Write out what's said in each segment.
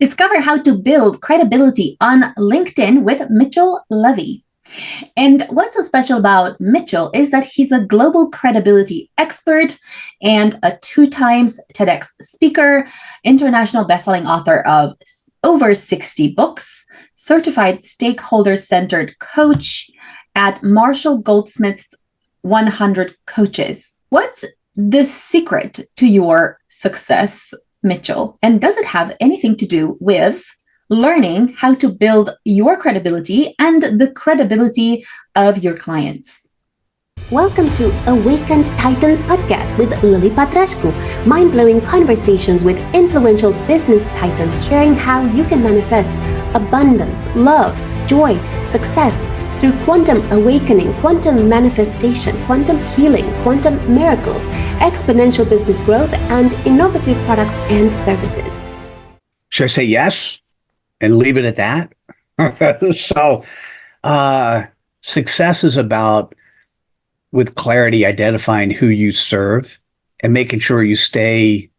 Discover how to build credibility on LinkedIn with Mitchell Levy. And what's so special about Mitchell is that he's a global credibility expert and a 2-time TEDx speaker, international bestselling author of over 60 books, Certified Stakeholder Centered Coach at Marshall Goldsmiths 100 Coaches. What's the secret to your success, Mitchell? And does it have anything to do with learning how to build your credibility and the credibility of your clients? Welcome to Awakened Titans podcast with Lily Patrascu. Mind-blowing conversations with influential business titans sharing how you can manifest abundance, love, joy, success through quantum awakening, quantum manifestation, quantum healing, quantum miracles, exponential business growth, and innovative products and services. Should I say yes and leave it at that? So, success is about, with clarity, identifying who you serve and making sure you stay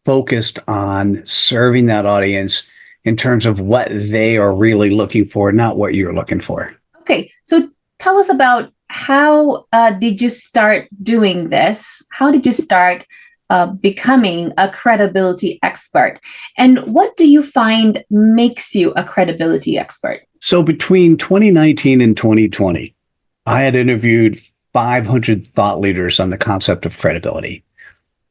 focused on serving that audience in terms of what they are really looking for, not what you're looking for. Okay, so tell us about how did you start doing this? How did you start becoming a credibility expert? And what do you find makes you a credibility expert? So between 2019 and 2020, I had interviewed 500 thought leaders on the concept of credibility.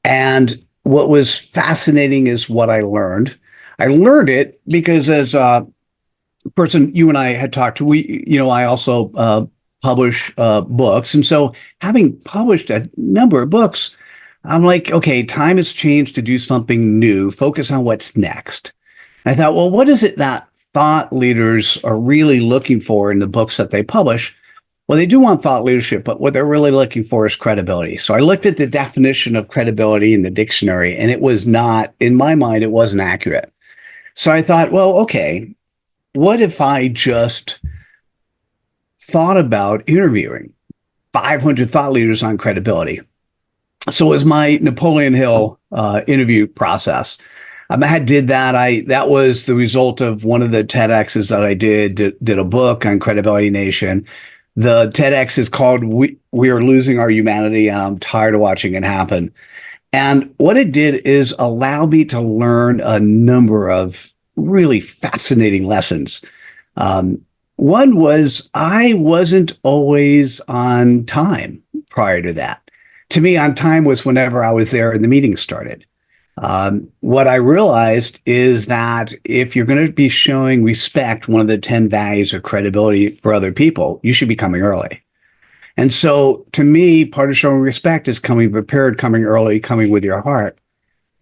And what was fascinating is what I learned. I learned it because as a person you and I had talked to, I also publish books. And so having published a number of books, I'm like, okay, time has changed to do something new, focus on what's next. And I thought, well, what is it that thought leaders are really looking for in the books that they publish? Well, they do want thought leadership, but what they're really looking for is credibility. So I looked at the definition of credibility in the dictionary, and it was not, in my mind, it wasn't accurate. So I thought, well, okay, what if I just thought about interviewing 500 thought leaders on credibility? So it was my Napoleon Hill interview process. I did that. That was the result of one of the TEDx's that I did a book on Credibility Nation. The TEDx is called We Are Losing Our Humanity, and I'm tired of watching it happen. And what it did is allow me to learn a number of really fascinating lessons. One was I wasn't always on time prior to that. To me, on time was whenever I was there and the meeting started. What I realized is that if you're going to be showing respect, one of the 10 values of credibility for other people, you should be coming early. And so to me, part of showing respect is coming prepared, coming early, coming with your heart.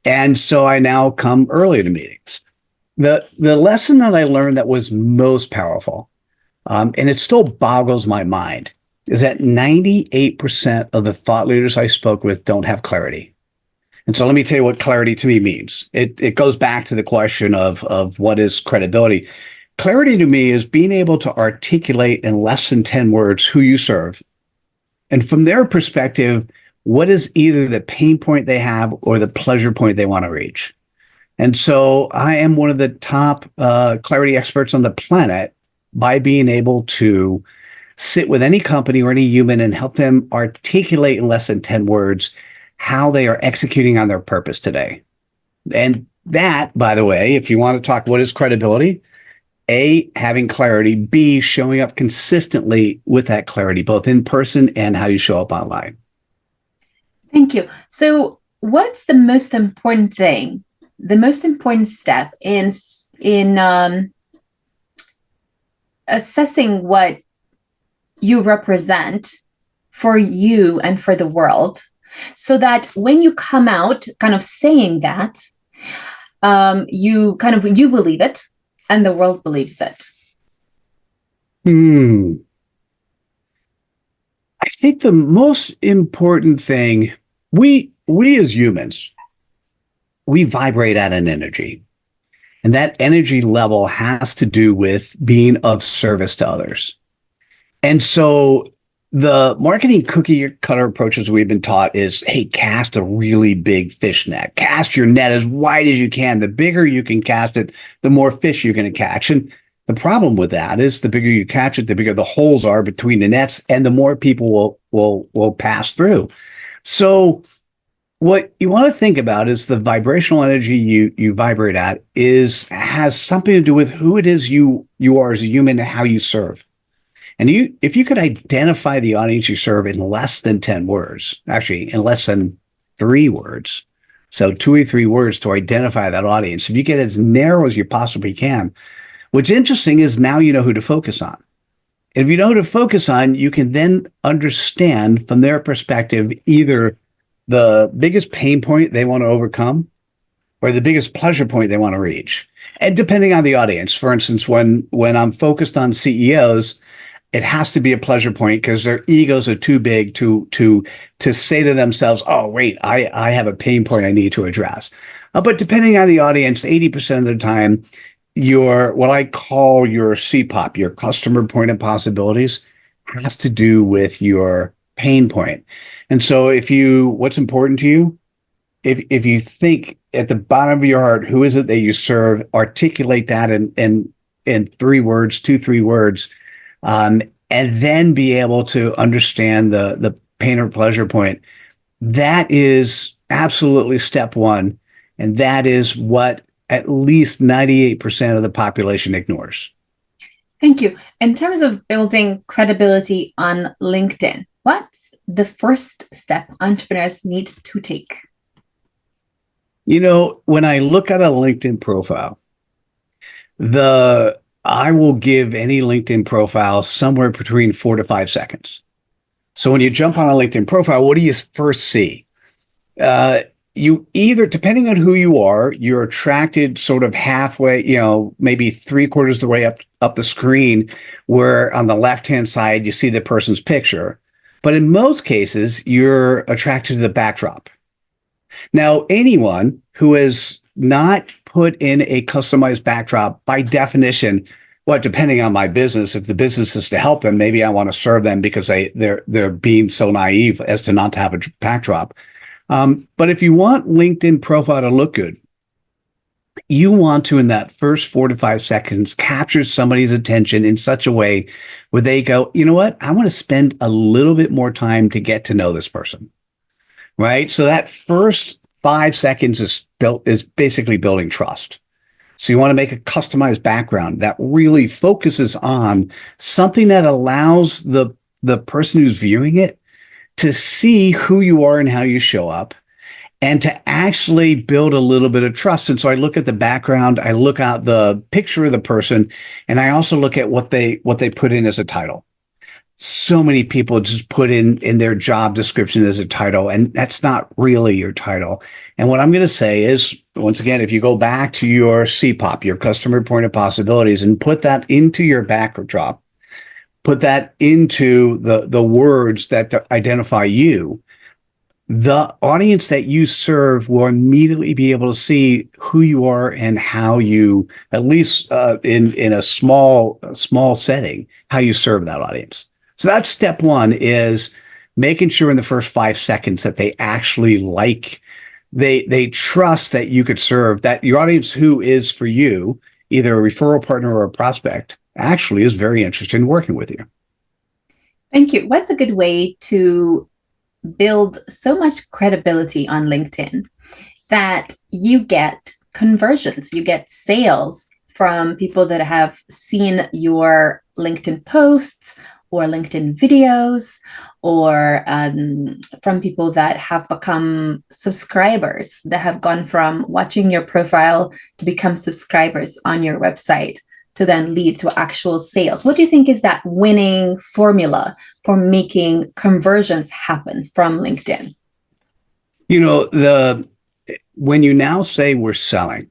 And so I now come early to meetings. The lesson that I learned that was most powerful, and it still boggles my mind, is that 98% of the thought leaders I spoke with don't have clarity. And so let me tell you what clarity to me means. It goes back to the question of what is credibility. Clarity to me is being able to articulate in less than 10 words who you serve. And from their perspective, what is either the pain point they have or the pleasure point they want to reach. And so I am one of the top clarity experts on the planet by being able to sit with any company or any human and help them articulate in less than 10 words how they are executing on their purpose today. And that, by the way, if you want to talk what is credibility, A, having clarity, B, showing up consistently with that clarity, both in person and how you show up online. Thank you. So what's the most important thing, the most important step in assessing what you represent for you and for the world, so that when you come out kind of saying that, you believe it and the world believes it? I think the most important thing, we as humans, we vibrate at an energy. And that energy level has to do with being of service to others. And so The marketing cookie cutter approaches we've been taught is, hey, cast a really big fish net. Cast your net as wide as you can. The bigger you can cast it, the more fish you're going to catch. And the problem with that is the bigger you catch it, the bigger the holes are between the nets, and the more people will pass through. So what you want to think about is the vibrational energy you vibrate at has something to do with who it is you are as a human and how you serve. And if you could identify the audience you serve in less than 10 words, actually in less than 3 words, so 2 or 3 words to identify that audience, if you get as narrow as you possibly can, what's interesting is now you know who to focus on. And if you know who to focus on, you can then understand from their perspective either the biggest pain point they want to overcome or the biggest pleasure point they want to reach. And depending on the audience, for instance, when I'm focused on CEOs, it has to be a pleasure point because their egos are too big to say to themselves, oh, wait, I have a pain point I need to address. But depending on the audience, 80% of the time, what I call your CPOP, your customer point of possibilities, has to do with your pain point. And so what's important to you, if you think at the bottom of your heart, who is it that you serve, articulate that in 3 words, 2-3 words, and then be able to understand the pain or pleasure point. That is absolutely step one. And that is what at least 98% of the population ignores. Thank you. In terms of building credibility on LinkedIn, what's the first step entrepreneurs need to take? When I look at a LinkedIn profile, I will give any LinkedIn profile somewhere between 4 to 5 seconds. So when you jump on a LinkedIn profile, what do you first see? You either, depending on who you are, you're attracted sort of halfway, maybe 3/4 of the way up the screen, where on the left-hand side, you see the person's picture. But in most cases, you're attracted to the backdrop. Now, anyone who has not put in a customized backdrop, by definition, depending on my business, if the business is to help them, maybe I want to serve them because they're being so naive as to not to have a backdrop. But if you want LinkedIn profile to look good, you want to, in that first 4 to 5 seconds, capture somebody's attention in such a way where they go, you know what? I want to spend a little bit more time to get to know this person, right? So that first 5 seconds is basically building trust. So you want to make a customized background that really focuses on something that allows the person who's viewing it to see who you are and how you show up, and to actually build a little bit of trust. And so I look at the background, I look at the picture of the person, and I also look at what they put in as a title. So many people just put in their job description as a title, and that's not really your title. And what I'm going to say is, once again, if you go back to your CPOP, your customer point of possibilities, and put that into your backdrop, put that into the words that identify you, the audience that you serve will immediately be able to see who you are and how you, at least in a small setting, how you serve that audience. So that's step one, is making sure in the first 5 seconds that they actually they trust that you could serve, that your audience who is for you, either a referral partner or a prospect, actually is very interested in working with you. Thank you. What's a good way to build so much credibility on LinkedIn that you get conversions, you get sales from people that have seen your LinkedIn posts or LinkedIn videos, or from people that have become subscribers, that have gone from watching your profile to become subscribers on your website, to then lead to actual sales? What do you think is that winning formula for making conversions happen from LinkedIn? When you now say we're selling,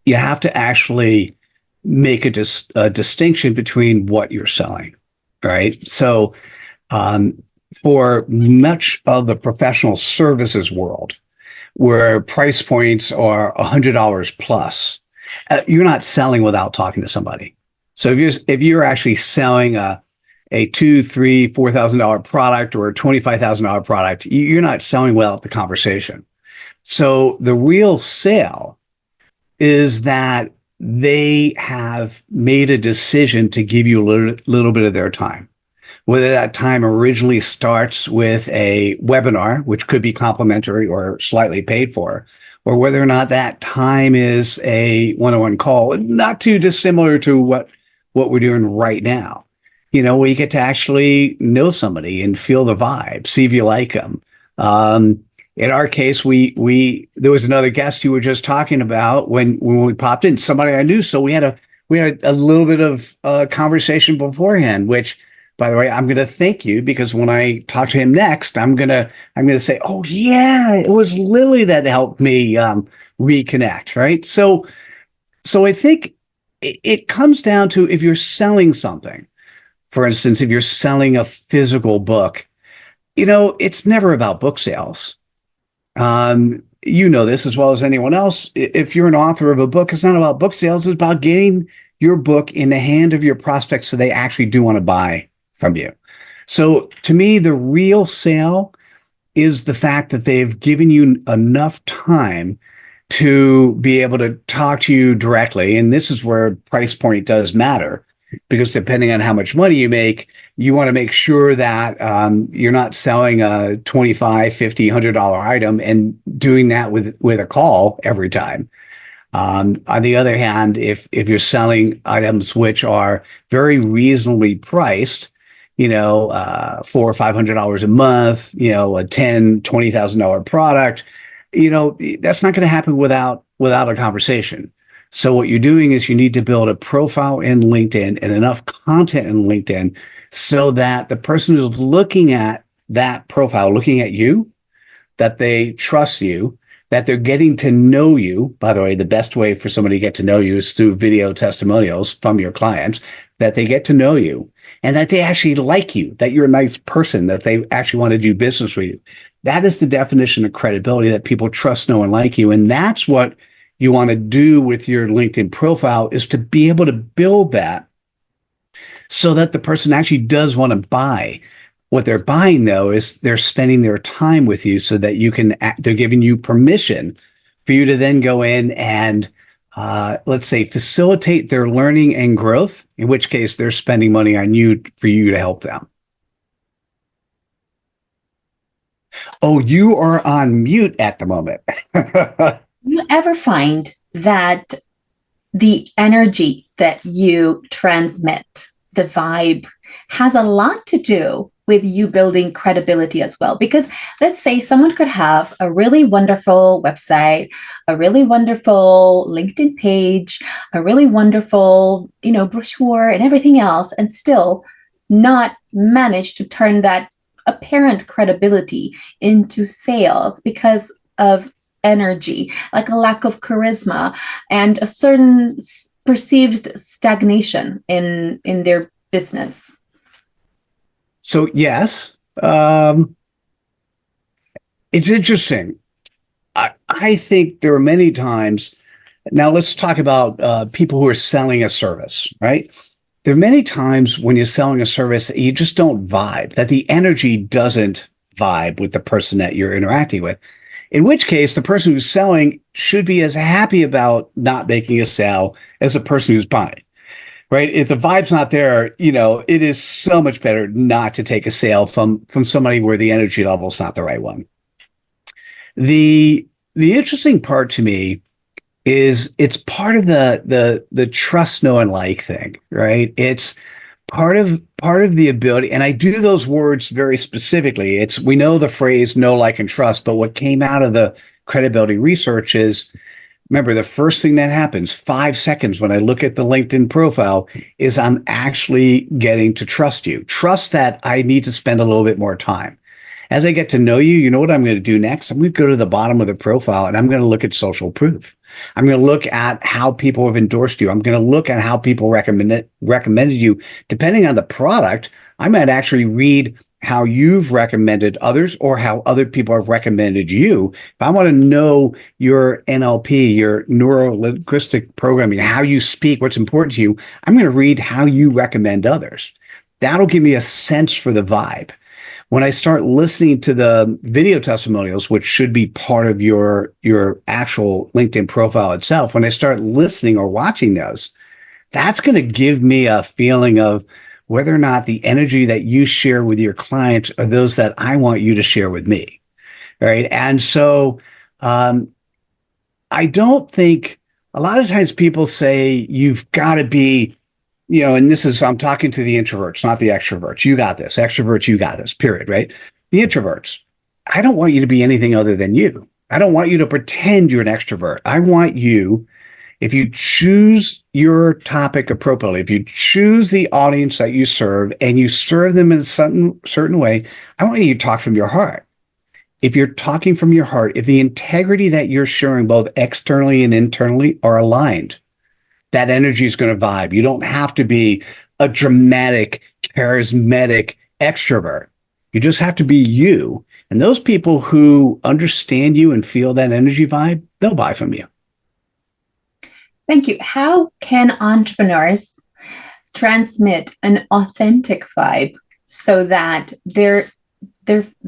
you have to actually make a distinction between what you're selling, right? So for much of the professional services world, where price points are $100 plus, you're not selling without talking to somebody. So if you're actually selling a a $2, $3, $4,000 product or a $25,000 product, you're not selling well at the conversation. So the real sale is that they have made a decision to give you a little bit of their time. Whether that time originally starts with a webinar, which could be complimentary or slightly paid for, or whether or not that time is a one-on-one call, not too dissimilar to what we're doing right now. Where you get to actually know somebody and feel the vibe, see if you like them. In our case, there was another guest you were just talking about when we popped in, somebody I knew. So we had a little bit of conversation beforehand, which, by the way, I'm going to thank you, because when I talk to him next, I'm going to say, oh yeah, it was Lily that helped me reconnect. Right. So I think it comes down to, if you're selling something, for instance, if you're selling a physical book, it's never about book sales. You know this as well as anyone else. If you're an author of a book, it's not about book sales. It's about getting your book in the hand of your prospects so they actually do want to buy from you. So to me, the real sale is the fact that they've given you enough time to be able to talk to you directly. And this is where price point does matter, because depending on how much money you make, you want to make sure that you're not selling a $25, $50, $100 item and doing that with a call every time. On the other hand, if you're selling items which are very reasonably priced, $400 or $500 a month, a $10,000, $20,000 product, that's not going to happen without a conversation. So what you're doing is you need to build a profile in LinkedIn and enough content in LinkedIn so that the person who's looking at that profile, looking at you, that they trust you, that they're getting to know you. By the way, the best way for somebody to get to know you is through video testimonials from your clients, that they get to know you and that they actually like you, that you're a nice person, that they actually want to do business with you. That is the definition of credibility, that people trust, know, and like you. And that's what you want to do with your LinkedIn profile, is to be able to build that so that the person actually does want to buy. What they're buying, though, is they're spending their time with you so that they're giving you permission for you to then go in and, let's say, facilitate their learning and growth, in which case they're spending money on you for you to help them. Oh, you are on mute at the moment. You ever find that the energy that you transmit, the vibe, has a lot to do with you building credibility as well? Because let's say someone could have a really wonderful website, a really wonderful LinkedIn page, a really wonderful, brochure and everything else, and still not manage to turn that apparent credibility into sales because of energy, like a lack of charisma and a certain perceived stagnation in their business. So yes, it's interesting. I think there are many times. Now let's talk about people who are selling a service, right? There are many times when you're selling a service that you just don't vibe, that the energy doesn't vibe with the person that you're interacting with. In which case, the person who's selling should be as happy about not making a sale as the person who's buying, right? If the vibe's not there, it is so much better not to take a sale from somebody where the energy level is not the right one. The interesting part to me is it's part of the trust, know, and like thing, right? It's part of the ability, and I do those words very specifically. We know the phrase know, like, and trust, but what came out of the credibility research is, remember, the first thing that happens 5 seconds when I look at the LinkedIn profile is I'm actually getting to trust you. Trust that I need to spend a little bit more time. As I get to know you, you know what I'm going to do next? I'm going to go to the bottom of the profile and I'm going to look at social proof. I'm going to look at how people have endorsed you. I'm going to look at how people recommended you. Depending on the product, I might actually read how you've recommended others or how other people have recommended you. If I want to know your NLP, your neuro-linguistic programming, how you speak, what's important to you, I'm going to read how you recommend others. That'll give me a sense for the vibe. When I start listening to the video testimonials, which should be part of your actual LinkedIn profile itself, when I start listening or watching those, that's going to give me a feeling of whether or not the energy that you share with your clients are those that I want you to share with me. Right. And so I don't think a lot of times people say you've got to be, and I'm talking to the introverts, not the extroverts. You got this. Extroverts, you got this, period, right? The introverts, I don't want you to be anything other than you. I don't want you to pretend you're an extrovert. I want you, if you choose your topic appropriately, if you choose the audience that you serve and you serve them in a certain way, I want you to talk from your heart. If you're talking from your heart, if the integrity that you're sharing both externally and internally are aligned, that energy is going to vibe. You don't have to be a dramatic, charismatic extrovert. You just have to be you. And those people who understand you and feel that energy vibe, they'll buy from you. Thank you. How can entrepreneurs transmit an authentic vibe so that there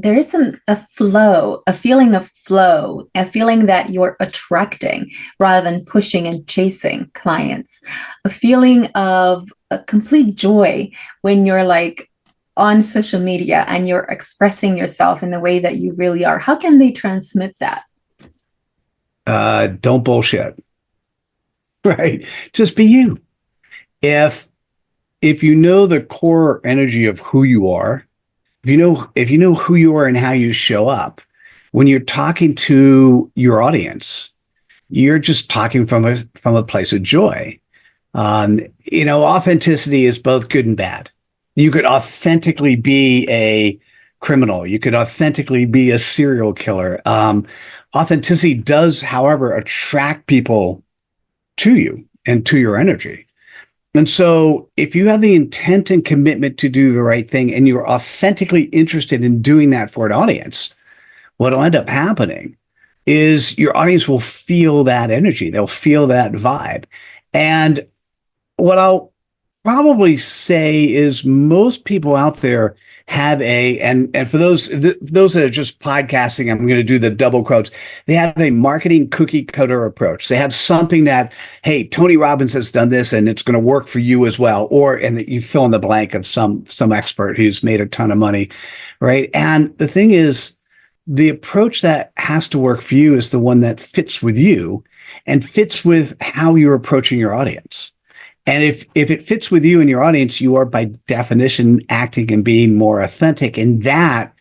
isn't a flow, a feeling of flow, a feeling that you're attracting rather than pushing and chasing clients, a feeling of a complete joy when you're like on social media and you're expressing yourself in the way that you really are? How can they transmit that? Don't bullshit. Right? Just be you. If you know the core energy of who you are, if you know who you are and how you show up, when you're talking to your audience, you're just talking from a place of joy. Authenticity is both good and bad. You could authentically be a criminal. You could authentically be a serial killer. Authenticity does, however, attract people to you and to your energy. And so if you have the intent and commitment to do the right thing and you're authentically interested in doing that for an audience, what'll end up happening is your audience will feel that energy. They'll feel that vibe. And what I'll probably say is most people out there have and for those that are just podcasting, I'm going to do the double quotes. They have a marketing cookie cutter approach. They have something that, hey, Tony Robbins has done this and it's going to work for you as well. And that you fill in the blank of some expert who's made a ton of money, right? And the thing is, the approach that has to work for you is the one that fits with you and fits with how you're approaching your audience. And if it fits with you and your audience, you are by definition acting and being more authentic. And that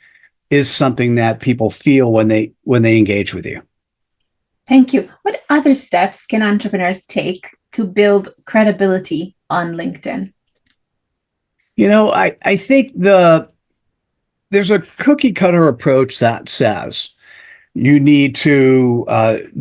is something that people feel when they engage with you. Thank you. What other steps can entrepreneurs take to build credibility on LinkedIn? I think there's a cookie cutter approach that says you need to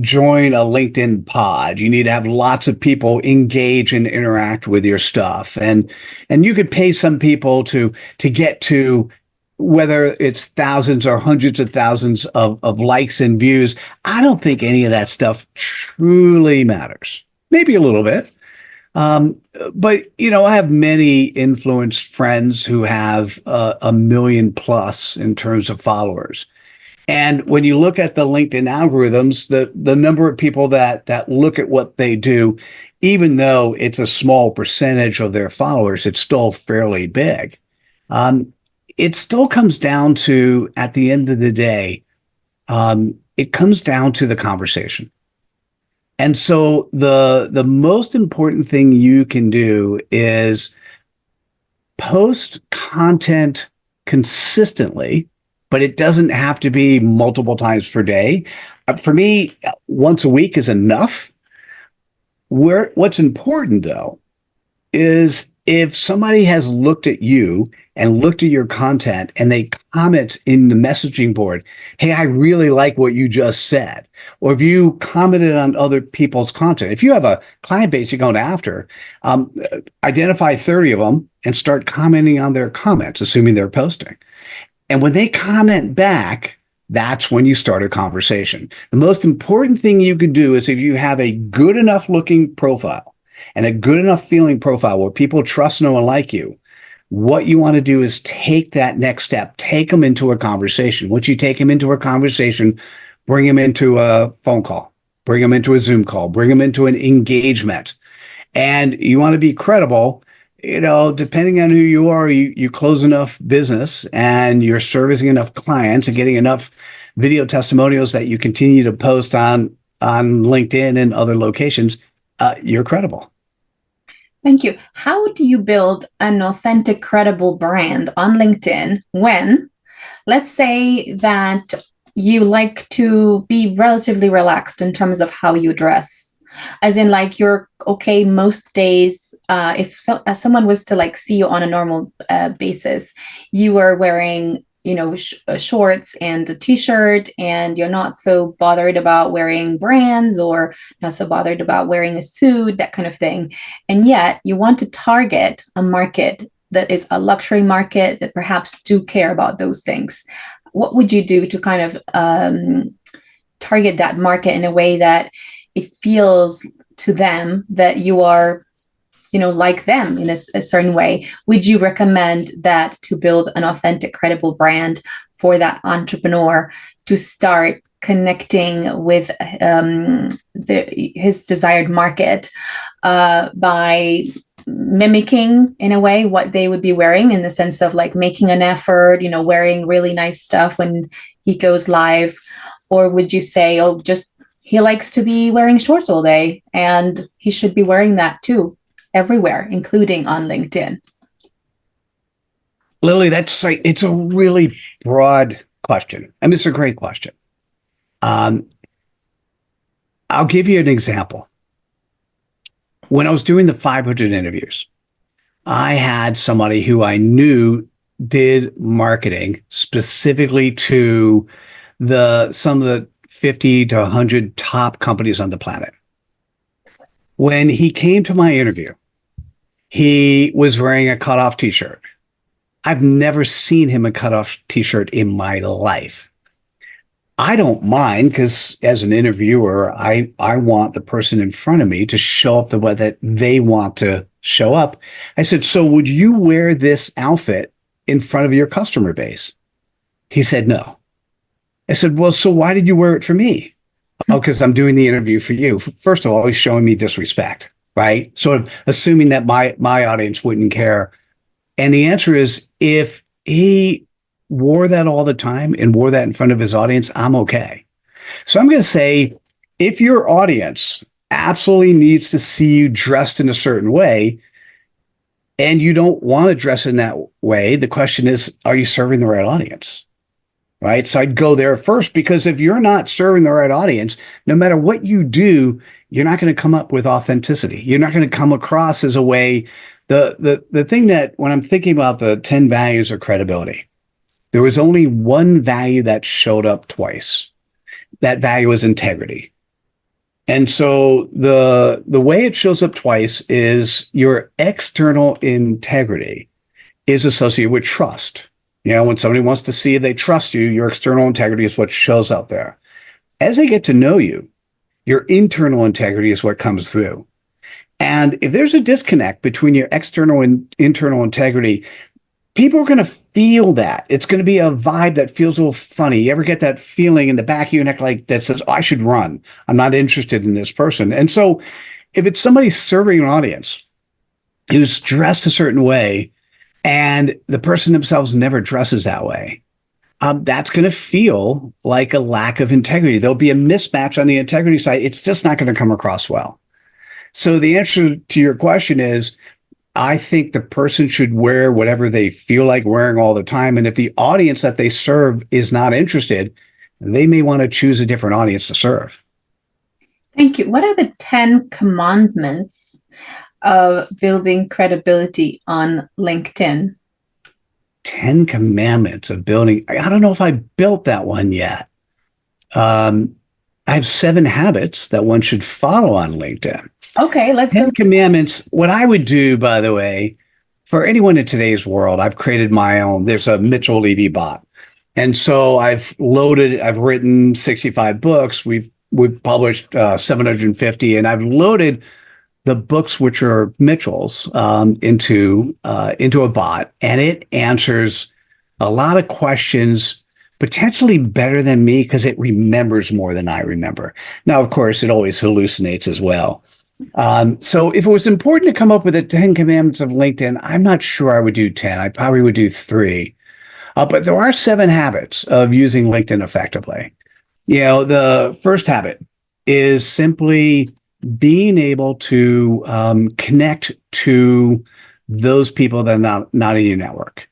join a LinkedIn pod. You need to have lots of people engage and interact with your stuff. And you could pay some people to get to whether it's thousands or hundreds of thousands of likes and views. I don't think any of that stuff truly matters. Maybe a little bit. But, I have many influenced friends who have 1 million plus in terms of followers. And when you look at the LinkedIn algorithms, the number of people that look at what they do, even though it's a small percentage of their followers, it's still fairly big. It still comes down to, at the end of the day, it comes down to the conversation. And so the most important thing you can do is post content consistently, but it doesn't have to be multiple times per day. For me, once a week is enough. What's important, though, is if somebody has looked at you and looked at your content and they comment in the messaging board, hey, I really like what you just said. Or if you commented on other people's content, if you have a client base you're going after, identify 30 of them and start commenting on their comments, assuming they're posting. And when they comment back, that's when you start a conversation. The most important thing you could do is if you have a good enough looking profile and a good enough feeling profile where people trust, know, and like you, What you want to do is take that next step, take them into a conversation. Once you take them into a conversation, bring them into a phone call, bring them into a Zoom call, bring them into an engagement. And you want to be credible. Depending on who you are, you close enough business and you're servicing enough clients and getting enough video testimonials that you continue to post on LinkedIn and other locations, you're credible. Thank you. How do you build an authentic, credible brand on LinkedIn when, let's say that you like to be relatively relaxed in terms of how you dress? As in, like, you're okay most days. If someone was to like see you on a normal basis, you are wearing shorts and a t-shirt, and you're not so bothered about wearing brands or not so bothered about wearing a suit, that kind of thing. And yet you want to target a market that is a luxury market that perhaps do care about those things. What would you do to kind of target that market in a way that it feels to them that you are like them in a certain way? Would you recommend that to build an authentic, credible brand for that entrepreneur to start connecting with his desired market by mimicking, in a way, what they would be wearing, in the sense of like making an effort, wearing really nice stuff when he goes live? Or would you say, oh, just he likes to be wearing shorts all day and he should be wearing that too, everywhere, including on LinkedIn? Lily, it's a really broad question. I mean, it's a great question. I'll give you an example. When I was doing the 500 interviews, I had somebody who I knew did marketing specifically to some of the 50 to 100 top companies on the planet. When he came to my interview, he was wearing a cutoff t-shirt. I've never seen him in a cutoff t-shirt in my life. I don't mind, because as an interviewer, I want the person in front of me to show up the way that they want to show up. I said, so would you wear this outfit in front of your customer base? He said, no. I said, well, so why did you wear it for me? Oh, because I'm doing the interview for you. First of all, he's showing me disrespect, right? Sort of assuming that my audience wouldn't care. And the answer is, if he wore that all the time and wore that in front of his audience, I'm okay. So I'm going to say, if your audience absolutely needs to see you dressed in a certain way and you don't want to dress in that way, the question is, are you serving the right audience? Right? So I'd go there first, because if you're not serving the right audience, no matter what you do, you're not going to come up with authenticity. You're not going to come across as a way. The thing that, when I'm thinking about the 10 values of credibility, there was only one value that showed up twice. That value is integrity. And so the way it shows up twice is your external integrity is associated with trust. When somebody wants to see they trust you, your external integrity is what shows up there. As they get to know you, your internal integrity is what comes through. And if there's a disconnect between your external and internal integrity, people are going to feel that. It's going to be a vibe that feels a little funny. You ever get that feeling in the back of your neck like that says, oh, I should run. I'm not interested in this person. And so if it's somebody serving an audience who's dressed a certain way, and the person themselves never dresses that way, that's going to feel like a lack of integrity. There'll be a mismatch on the integrity side. It's just not going to come across well. So the answer to your question is, I think the person should wear whatever they feel like wearing all the time. And if the audience that they serve is not interested, they may want to choose a different audience to serve. Thank you. What are the 10 commandments of building credibility on LinkedIn? 10 commandments of building. I don't know if I built that one yet. I have 7 habits that one should follow on LinkedIn. Okay, let's 10 go. commandments. What I would do, by the way, for anyone in today's world, I've created my own. There's a Mitchell Levy bot. And so I've written 65 books. We've published 750, and I've loaded the books, which are Mitchell's, into a bot, and it answers a lot of questions potentially better than me because it remembers more than I remember. Now, of course, it always hallucinates as well. So if it was important to come up with the 10 commandments of LinkedIn, I'm not sure I would do 10. I probably would do 3. But there are 7 habits of using LinkedIn effectively. The first habit is simply being able to connect to those people that are not in your network.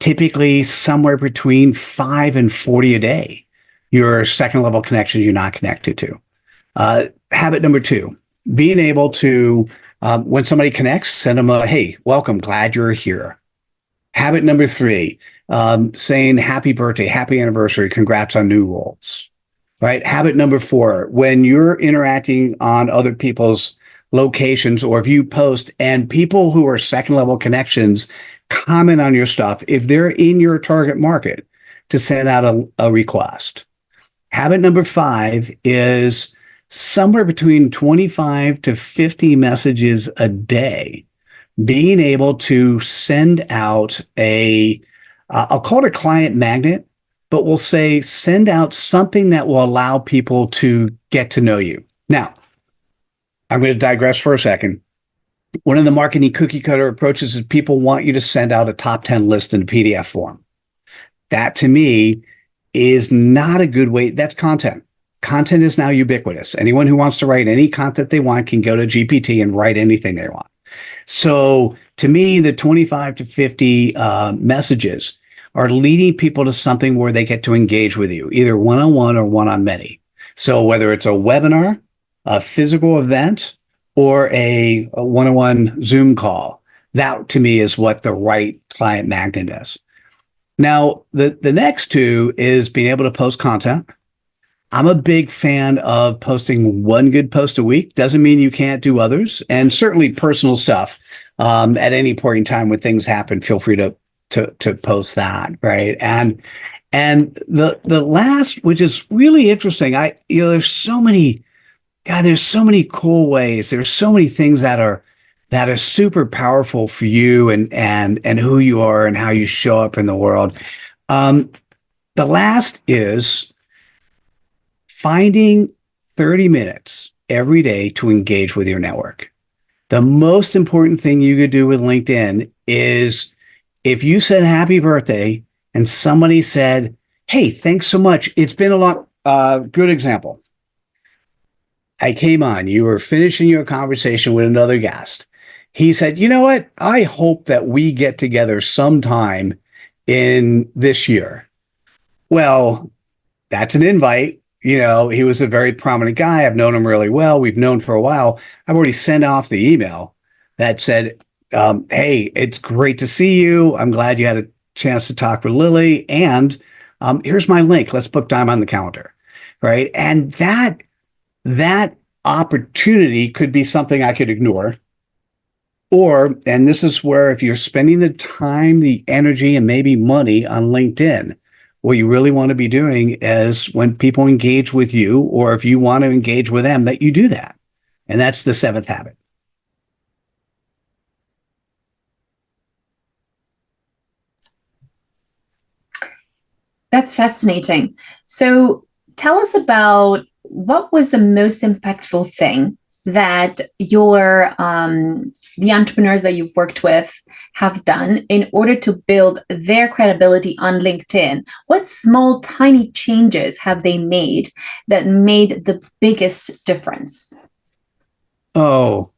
Typically somewhere between 5 and 40 a day, your second level connections you're not connected to. Habit number 2, being able to, when somebody connects, send them a, hey, welcome, glad you're here. Habit number 3, saying happy birthday, happy anniversary, congrats on new roles, right? Habit number 4, when you're interacting on other people's locations, or if you post and people who are second level connections comment on your stuff, if they're in your target market, to send out a request. Habit number 5 is somewhere between 25 to 50 messages a day, being able to send out I'll call it a client magnet, but we'll say send out something that will allow people to get to know you. Now, I'm going to digress for a second. One of the marketing cookie cutter approaches is people want you to send out a top 10 list in a PDF form. That to me is not a good way. That's content. Content is now ubiquitous. Anyone who wants to write any content they want can go to GPT and write anything they want. So to me, the 25 to 50 messages are leading people to something where they get to engage with you, either one-on-one or one-on-many. So whether it's a webinar, a physical event, or a one-on-one Zoom call, that to me is what the right client magnet is. Now, the next 2 is being able to post content. I'm a big fan of posting one good post a week. Doesn't mean you can't do others, and certainly personal stuff. At any point in time when things happen, feel free to post that, right? And the last, which is really interesting, there's so many cool ways. There's so many things that are super powerful for you and who you are and how you show up in the world. The last is finding 30 minutes every day to engage with your network. The most important thing you could do with LinkedIn is if you said happy birthday and somebody said, hey, thanks so much. It's been a lot. Good example. I came on, you were finishing your conversation with another guest. He said, you know what? I hope that we get together sometime in this year. Well, that's an invite. He was a very prominent guy. I've known him really well. We've known for a while. I've already sent off the email that said, hey, it's great to see you. I'm glad you had a chance to talk with Lily. And here's my link. Let's book time on the calendar. Right. And that opportunity could be something I could ignore. And this is where if you're spending the time, the energy, and maybe money on LinkedIn, what you really want to be doing is when people engage with you, or if you want to engage with them, that you do that. And that's the 7th habit. That's fascinating. So tell us about what was the most impactful thing that the entrepreneurs that you've worked with have done in order to build their credibility on LinkedIn. What small, tiny changes have they made that made the biggest difference? Oh,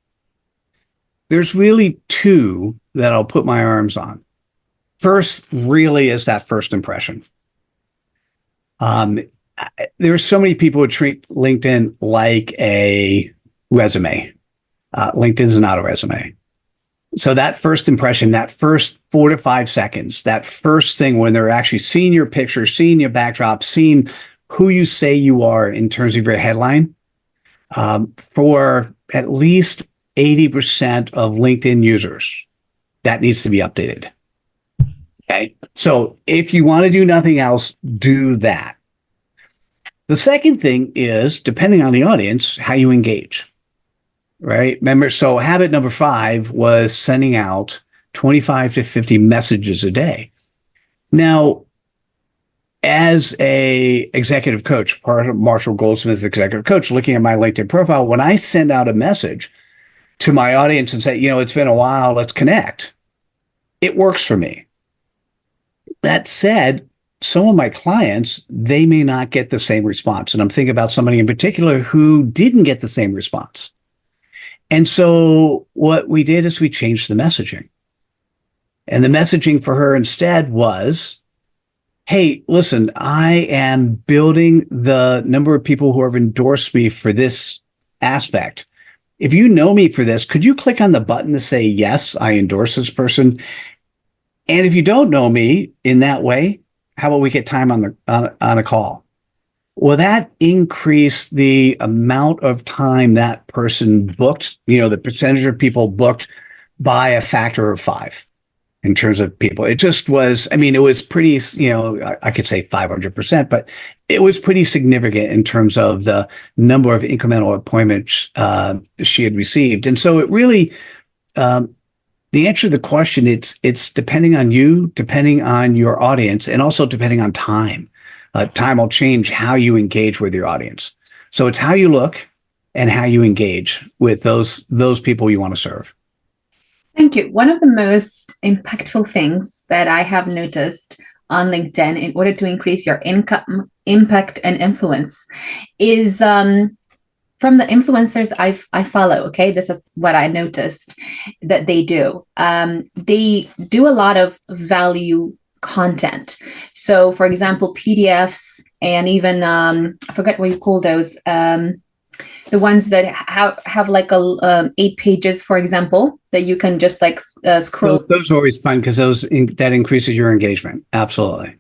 there's really 2 that I'll put my arms on. First, really, is that first impression. There's so many people who treat LinkedIn like a resume. LinkedIn's not a resume. So that first impression, that first 4 to 5 seconds, that first thing when they're actually seeing your picture, seeing your backdrop, seeing who you say you are in terms of your headline, for at least 80% of LinkedIn users, that needs to be updated. Okay. So if you want to do nothing else, do that. The second thing is, depending on the audience, how you engage. right? Remember, so habit number 5 was sending out 25 to 50 messages a day. Now, as a executive coach, part of Marshall Goldsmiths executive coach, looking at my LinkedIn profile, when I send out a message to my audience and say, it's been a while, let's connect, it works for me. That said, some of my clients, they may not get the same response. And I'm thinking about somebody in particular who didn't get the same response. And so what we did is we changed the messaging. And the messaging for her instead was, hey, listen, I am building the number of people who have endorsed me for this aspect. If you know me for this, could you click on the button to say, yes, I endorse this person? And if you don't know me in that way, how about we get time on a call? Well, that increased the amount of time that person booked, the percentage of people booked by a factor of 5 in terms of people. It just was, it was pretty, I could say 500%, but it was pretty significant in terms of the number of incremental appointments she had received. And so it really, the answer to the question, it's depending on you, depending on your audience, and also depending on time. Time will change how you engage with your audience. So it's how you look and how you engage with those people you want to serve. Thank you. One of the most impactful things that I have noticed on LinkedIn in order to increase your income, impact, and influence is from the influencers I follow. Okay, this is what I noticed that they do. They do a lot of value content. So, for example, PDFs and even I forget what you call those. The ones that have like 8 pages, for example, that you can just like scroll. Those are always fun because that increases your engagement. Absolutely.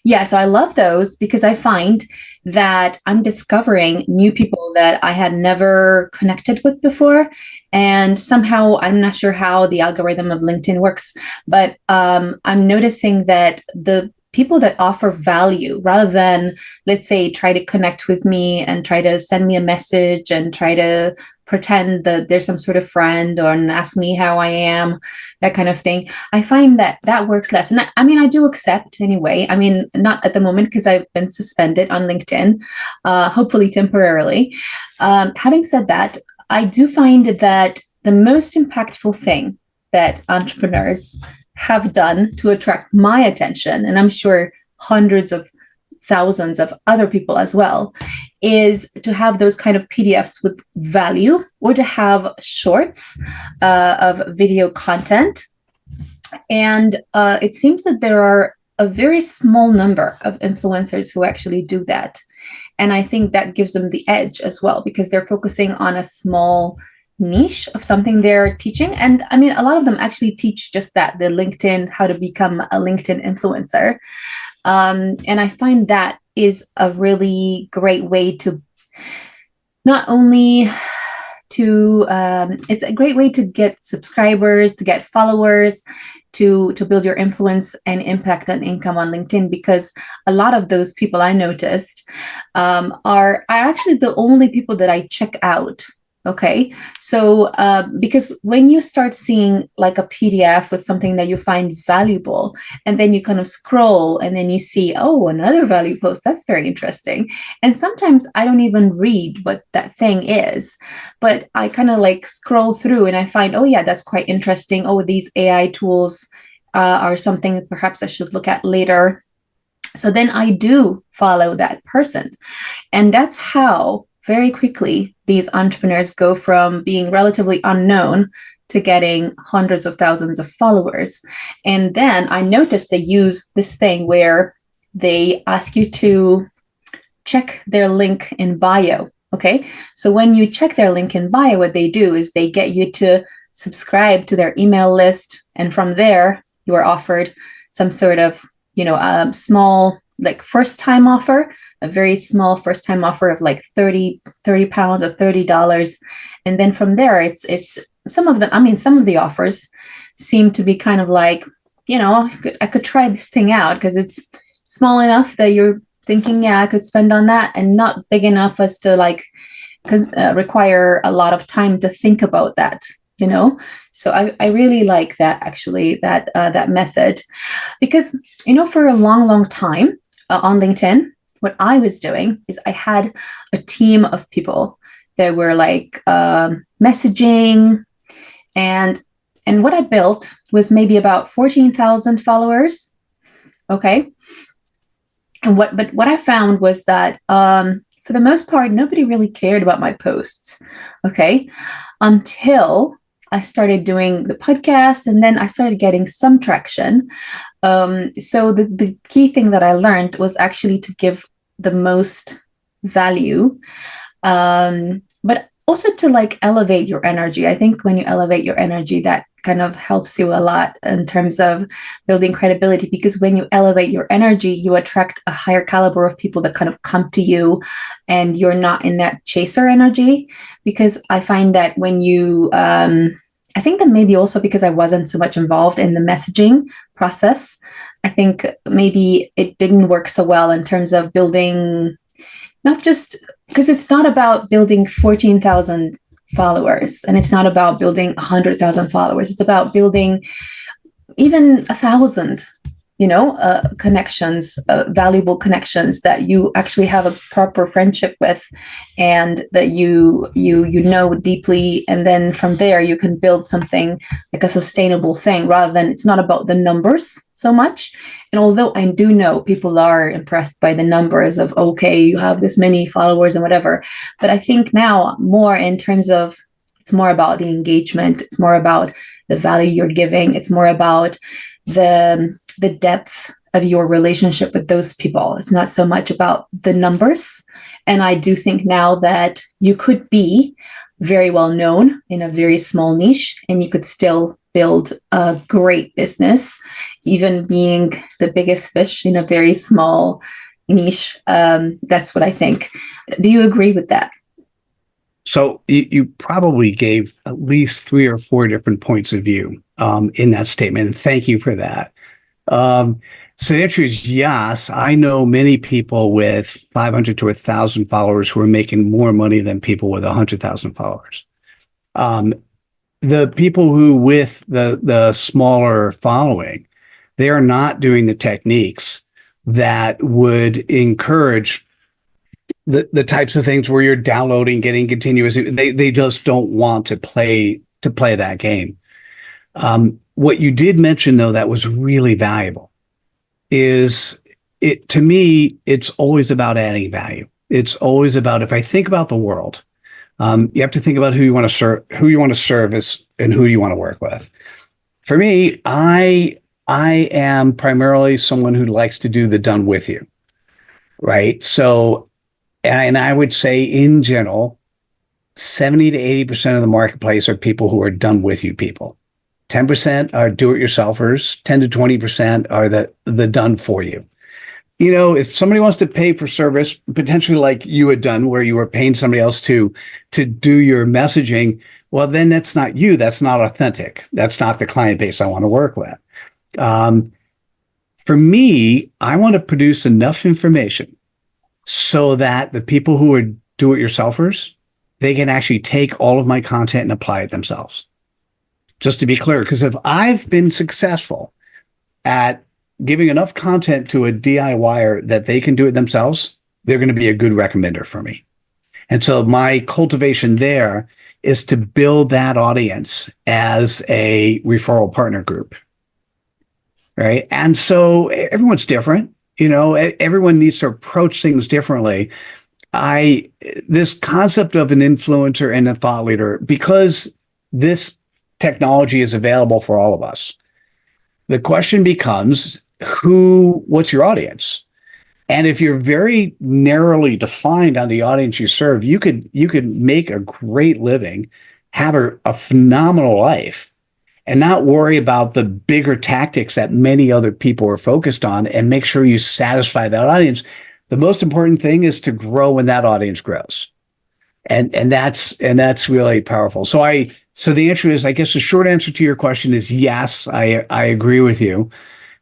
Yeah, so I love those because I find that I'm discovering new people that I had never connected with before. And somehow, I'm not sure how the algorithm of LinkedIn works, but I'm noticing that the people that offer value, rather than, let's say, try to connect with me and try to send me a message and try to pretend that there's some sort of friend or ask me how I am, that kind of thing, I find that works less. And I do accept anyway. Not at the moment because I've been suspended on LinkedIn, hopefully temporarily. Having said that, I do find that the most impactful thing that entrepreneurs have done to attract my attention, and I'm sure hundreds of thousands of other people as well, is to have those kind of PDFs with value, or to have shorts of video content. And it seems that there are a very small number of influencers who actually do that. And I think that gives them the edge as well, because they're focusing on a small niche of something they're teaching. And a lot of them actually teach just that, the LinkedIn, how to become a LinkedIn influencer. And I find that is a really great way to not only it's a great way to get subscribers, to get followers, to build your influence and impact and income on LinkedIn, because a lot of those people I noticed are actually the only people that I check out. Okay, so because when you start seeing like a PDF with something that you find valuable, and then you kind of scroll and then you see, oh, another value post, that's very interesting. And sometimes I don't even read what that thing is, but I kind of like scroll through and I find, oh yeah, that's quite interesting. Oh, these AI tools are something that perhaps I should look at later. So then I do follow that person. And that's how very quickly these entrepreneurs go from being relatively unknown to getting hundreds of thousands of followers. And then I noticed they use this thing where they ask you to check their link in bio. Okay, so when you check their link in bio, what they do is they get you to subscribe to their email list. And from there, you are offered some sort of, small, like first time offer, a very small first time offer of like 30 pounds or $30. And then from there, it's some of them, some of the offers seem to be kind of like, I could try this thing out because it's small enough that you're thinking, yeah, I could spend on that, and not big enough as to like require a lot of time to think about that, so I really like that, actually, that method, because for a long time on LinkedIn, what I was doing is I had a team of people that were like messaging, and what I built was maybe about 14,000 followers. Okay. But what I found was that for the most part, nobody really cared about my posts. Okay. Until I started doing the podcast, and then I started getting some traction. So the key thing that I learned was actually to give the most value, but also to like elevate your energy. I think when you elevate your energy, that kind of helps you a lot in terms of building credibility, because when you elevate your energy, you attract a higher caliber of people that kind of come to you, and you're not in that chaser energy. Because I find that when you, I think that maybe also because I wasn't so much involved in the messaging process, I think maybe it didn't work so well in terms of building, not just because it's not about building 14,000 followers, and it's not about building 100,000 followers. It's about building even 1,000, connections, valuable connections that you actually have a proper friendship with, and that you know deeply. And then from there, you can build something like a sustainable thing, rather than, it's not about the numbers so much. And although I do know people are impressed by the numbers of, okay, you have this many followers and whatever, but I think now more in terms of, it's more about the engagement. It's more about the value you're giving. It's more about the depth of your relationship with those people. It's not so much about the numbers. And I do think now that you could be very well known in a very small niche, and you could still build a great business, even being the biggest fish in a very small niche. That's what I think. Do you agree with that? So you probably gave at least 3 or 4 different points of view in that statement. And thank you for that. So the answer is yes. I know many people with 500 to 1,000 followers who are making more money than people with 100,000 followers. The people who with the smaller following, they are not doing the techniques that would encourage the types of things where you're downloading, getting continuous. They just don't want to play that game. What you did mention, though, that was really valuable is to me, it's always about adding value. It's always about, if I think about the world, you have to think about who you want to service and who you want to work with. For me, I am primarily someone who likes to do the done with you, right? So, and I would say in general, 70 to 80% of the marketplace are people who are done with you people. 10% are do-it-yourselfers. 10 to 20% are the done for you. If somebody wants to pay for service, potentially like you had done, where you were paying somebody else to do your messaging, well, then that's not you. That's not authentic. That's not the client base I want to work with. For me, I want to produce enough information so that the people who are do-it-yourselfers, they can actually take all of my content and apply it themselves. Just to be clear, because if I've been successful at giving enough content to a DIYer that they can do it themselves, they're going to be a good recommender for me. And so my cultivation there is to build that audience as a referral partner group, right? And so everyone's different. Everyone needs to approach things differently. This concept of an influencer and a thought leader, because this technology is available for all of us, the question becomes, what's your audience? And if you're very narrowly defined on the audience you serve, you could make a great living, have a phenomenal life, and not worry about the bigger tactics that many other people are focused on, and make sure you satisfy that audience. The most important thing is to grow when that audience grows. And that's really powerful. So the answer is, I guess the short answer to your question is yes, I agree with you.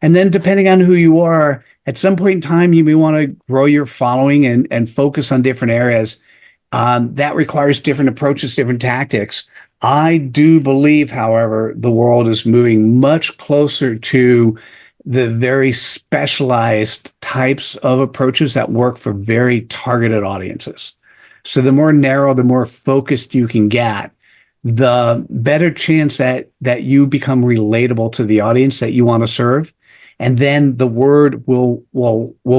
And then depending on who you are, at some point in time, you may want to grow your following and focus on different areas. That requires different approaches, different tactics. I do believe, however, the world is moving much closer to the very specialized types of approaches that work for very targeted audiences. So the more narrow, the more focused you can get, the better chance that you become relatable to the audience that you want to serve. And then the word will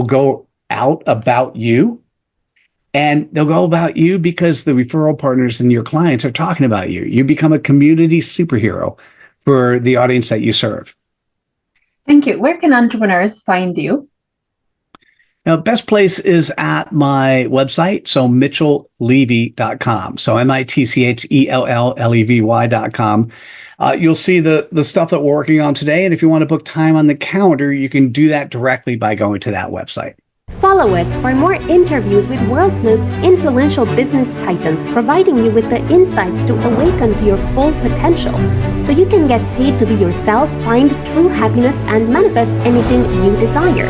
go out about you. And they'll go about you because the referral partners and your clients are talking about you. You become a community superhero for the audience that you serve. Thank you. Where can entrepreneurs find you? Now, the best place is at my website, so MitchellLevy.com. So MitchellLevy.com. You'll see the stuff that we're working on today. And if you want to book time on the calendar, you can do that directly by going to that website. Follow us for more interviews with world's most influential business titans, providing you with the insights to awaken to your full potential so you can get paid to be yourself, find true happiness, and manifest anything you desire.